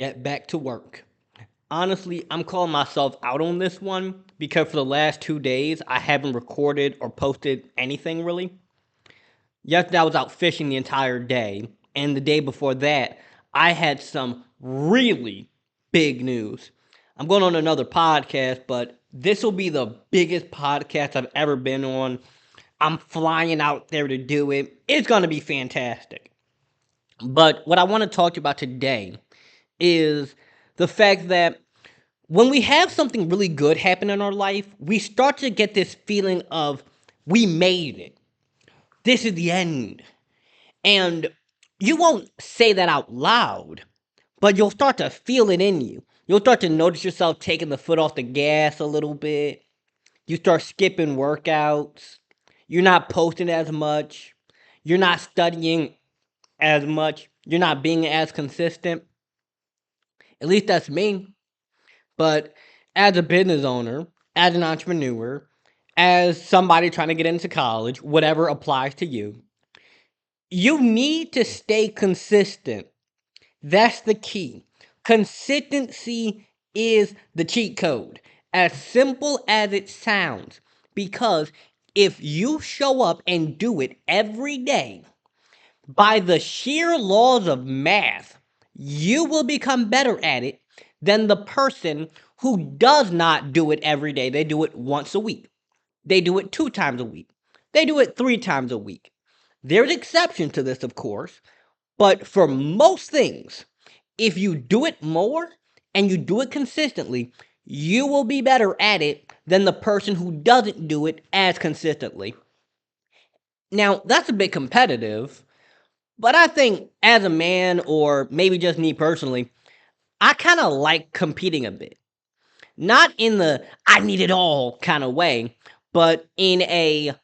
Get back to work. Honestly, I'm calling myself out on this one because for the last 2 days, I haven't recorded or posted anything really. Yesterday, I was out fishing the entire day, and the day before that, I had some really big news. I'm going on another podcast, but this will be the biggest podcast I've ever been on. I'm flying out there to do it. It's going to be fantastic. But what I want to talk to you about today is the fact that when we have something really good happen in our life, we start to get this feeling of we made it. This is the end. And you won't say that out loud, but you'll start to feel it in you. You'll start to notice yourself taking the foot off the gas a little bit. You start skipping workouts. You're not posting as much. You're not studying as much. You're not being as consistent. At least that's me. But as a business owner, as an entrepreneur, as somebody trying to get into college, whatever applies to you, you need to stay consistent. That's the key. Consistency is the cheat code, as simple as it sounds. Because if you show up and do it every day, by the sheer laws of math, you will become better at it than the person who does not do it every day. They do it once a week. They do it 2 times a week. They do it 3 times a week. There's exceptions to this, of course, but for most things, if you do it more and you do it consistently, you will be better at it than the person who doesn't do it as consistently. Now, that's a bit competitive, but I think as a man, or maybe just me personally, I kind of like competing a bit. Not in the I need it all kind of way, but in a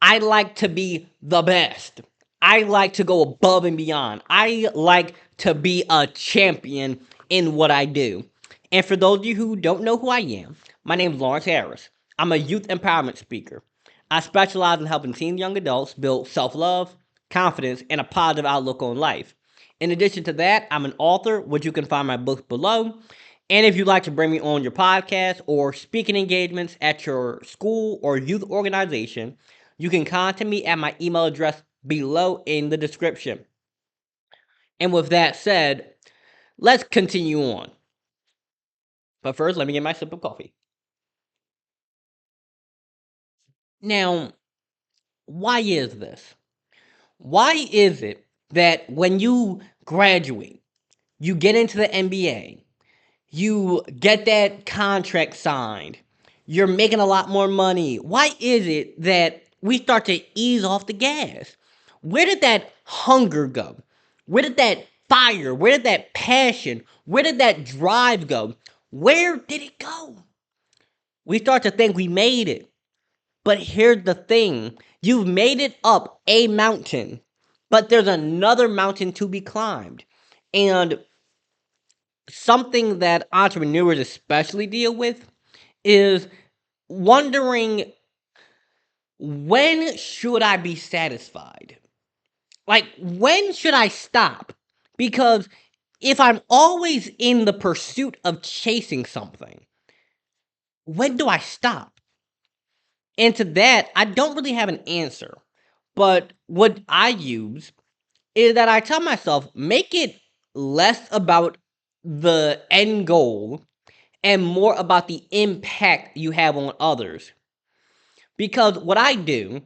I like to be the best. I like to go above and beyond. I like to be a champion in what I do. And for those of you who don't know who I am, my name is Lawrencecharris. I'm a youth empowerment speaker. I specialize in helping teen and young adults build self love, confidence, and a positive outlook on life. In addition to that, I'm an author, which you can find my books below. And if you'd like to bring me on your podcast or speaking engagements at your school or youth organization, you can contact me at my email address below in the description. And with that said, let's continue on. But first, let me get my sip of coffee. Now, why is this? Why is it that when you graduate, you get into the NBA, you get that contract signed, you're making a lot more money? Why is it that we start to ease off the gas? Where did that hunger go? Where did that fire, where did that passion, where did that drive go? Where did it go? We start to think we made it. But here's the thing, you've made it up a mountain, but there's another mountain to be climbed. And something that entrepreneurs especially deal with is wondering, when should I be satisfied? Like, when should I stop? Because if I'm always in the pursuit of chasing something, when do I stop? And to that, I don't really have an answer. But what I use is that I tell myself, make it less about the end goal and more about the impact you have on others. Because what I do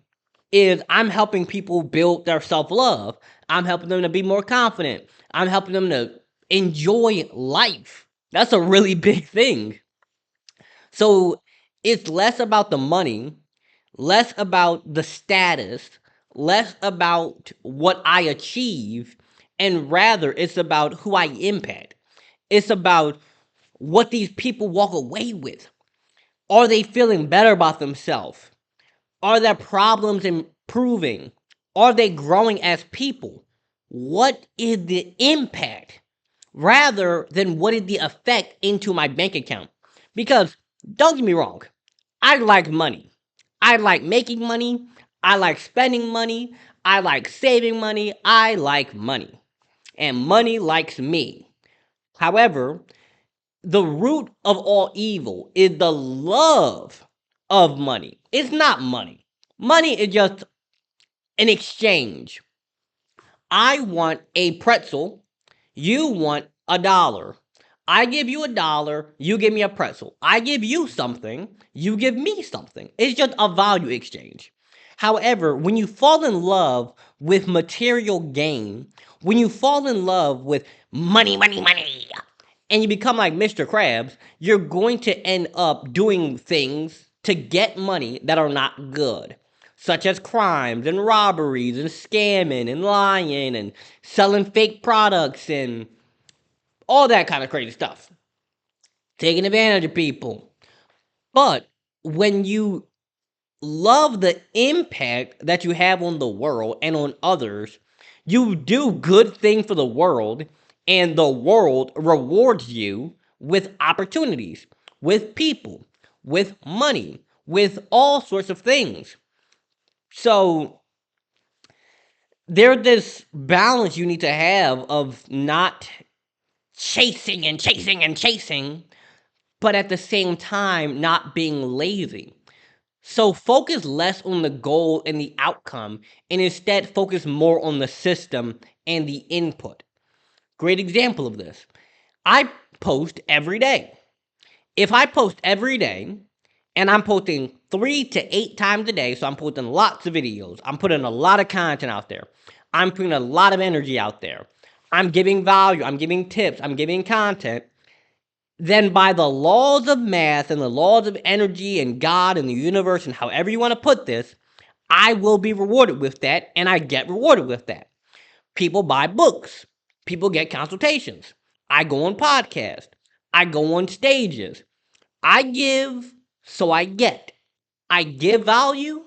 is I'm helping people build their self love. I'm helping them to be more confident. I'm helping them to enjoy life. That's a really big thing. So it's less about the money, less about the status, less about what I achieve, and rather it's about who I impact. It's about what these people walk away with. Are they feeling better about themselves? Are their problems improving? Are they growing as people? What is the impact rather than what is the effect into my bank account? Because don't get me wrong, I like money. I like making money. I like spending money. I like saving money. I like money. And money likes me. However, the root of all evil is the love of money. It's not money. Money is just an exchange. I want a pretzel. You want $1. I give you $1. You give me a pretzel. I give you something. You give me something. It's just a value exchange. However, when you fall in love with material gain, when you fall in love with money, money, money, and you become like Mr. Krabs, you're going to end up doing things to get money that are not good, such as crimes and robberies and scamming and lying and selling fake products and all that kind of crazy stuff, taking advantage of people. But when you love the impact that you have on the world and on others, you do good things for the world, and the world rewards you with opportunities, with people, with money, with all sorts of things. So there's this balance you need to have of not chasing and chasing and chasing, but at the same time not being lazy. So focus less on the goal and the outcome, and instead focus more on the system and the input. Great example of this. I post every day. If I post every day, and I'm posting 3 to 8 times a day, so I'm posting lots of videos, I'm putting a lot of content out there, I'm putting a lot of energy out there, I'm giving value, I'm giving tips, I'm giving content, then by the laws of math and the laws of energy and God and the universe and however you want to put this, I will be rewarded with that, and I get rewarded with that. People buy books. People get consultations. I go on podcasts. I go on stages. I give, so I get. I give value.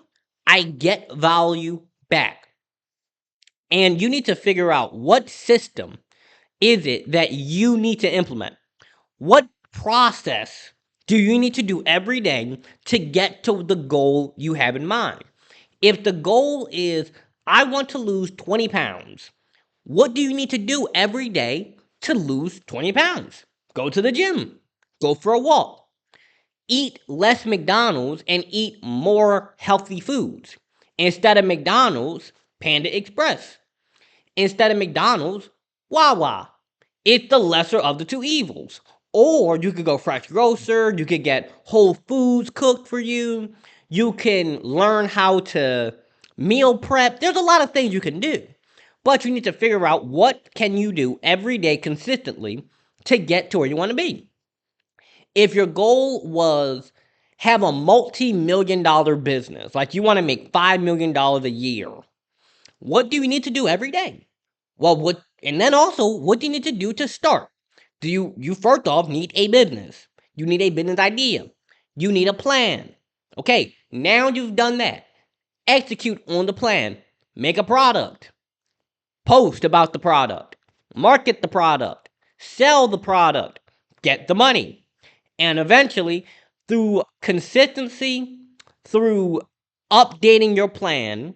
I get value back. And you need to figure out what system is it that you need to implement. What process do you need to do every day to get to the goal you have in mind? If the goal is, I want to lose 20 pounds, what do you need to do every day to lose 20 pounds? Go to the gym, go for a walk, eat less McDonald's and eat more healthy foods. Instead of McDonald's, Panda Express. Instead of McDonald's, Wawa. It's the lesser of the two evils. Or you could go fresh grocer, you could get Whole Foods cooked for you, you can learn how to meal prep. There's a lot of things you can do. But you need to figure out what can you do every day consistently to get to where you want to be. If your goal was have a multi-million dollar business, like you want to make $5 million a year, what do you need to do every day? Well, and then also, what do you need to do to start? You first off need a business. You need a business idea. You need a plan. Okay, now you've done that. Execute on the plan. Make a product. Post about the product. Market the product. Sell the product. Get the money. And eventually, through consistency, through updating your plan,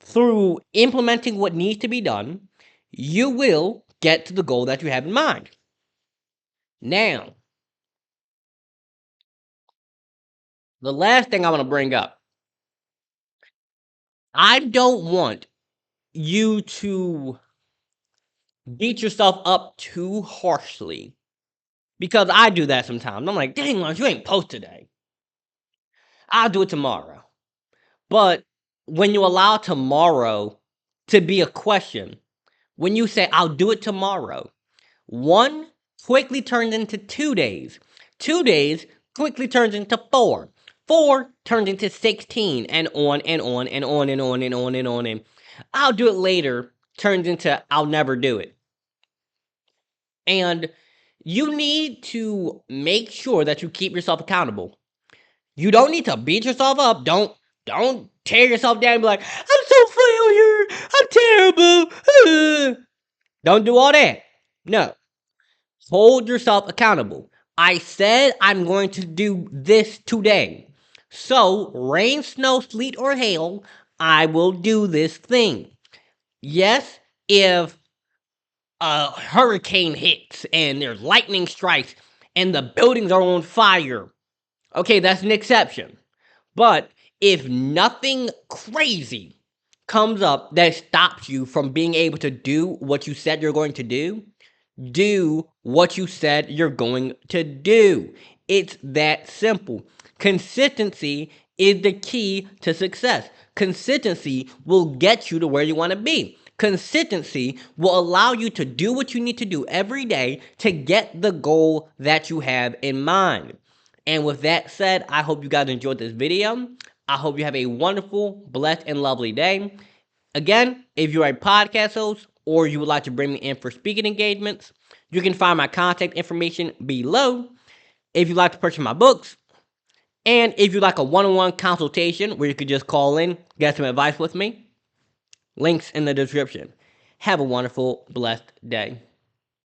through implementing what needs to be done, you will get to the goal that you have in mind. Now, the last thing I want to bring up, I don't want you to beat yourself up too harshly, because I do that sometimes. I'm like, dang, Lawrence, you ain't post today. I'll do it tomorrow. But when you allow tomorrow to be a question, when you say, I'll do it tomorrow, one quickly turns into 2 days. 2 days quickly turns into 4. 4 turns into 16, and on and on and on and on and on and on. And I'll do it later turns into I'll never do it. And you need to make sure that you keep yourself accountable. You don't need to beat yourself up. Don't tear yourself down and be like, I'm so failure. I'm terrible. Don't do all that. No. Hold yourself accountable. I said I'm going to do this today. So, rain, snow, sleet, or hail, I will do this thing. Yes, if a hurricane hits and there's lightning strikes and the buildings are on fire. Okay, that's an exception. But if nothing crazy comes up that stops you from being able to do what you said you're going to do what you said you're going to do. It's that simple. Consistency is the key to success. Consistency will get you to where you want to be. Consistency will allow you to do what you need to do every day to get the goal that you have in mind. And with that said, I hope you guys enjoyed this video. I hope you have a wonderful, blessed, and lovely day. Again, if you're a podcast host or you would like to bring me in for speaking engagements, you can find my contact information below. If you'd like to purchase my books, and if you'd like a one-on-one consultation where you could just call in, get some advice with me, links in the description. Have a wonderful, blessed day.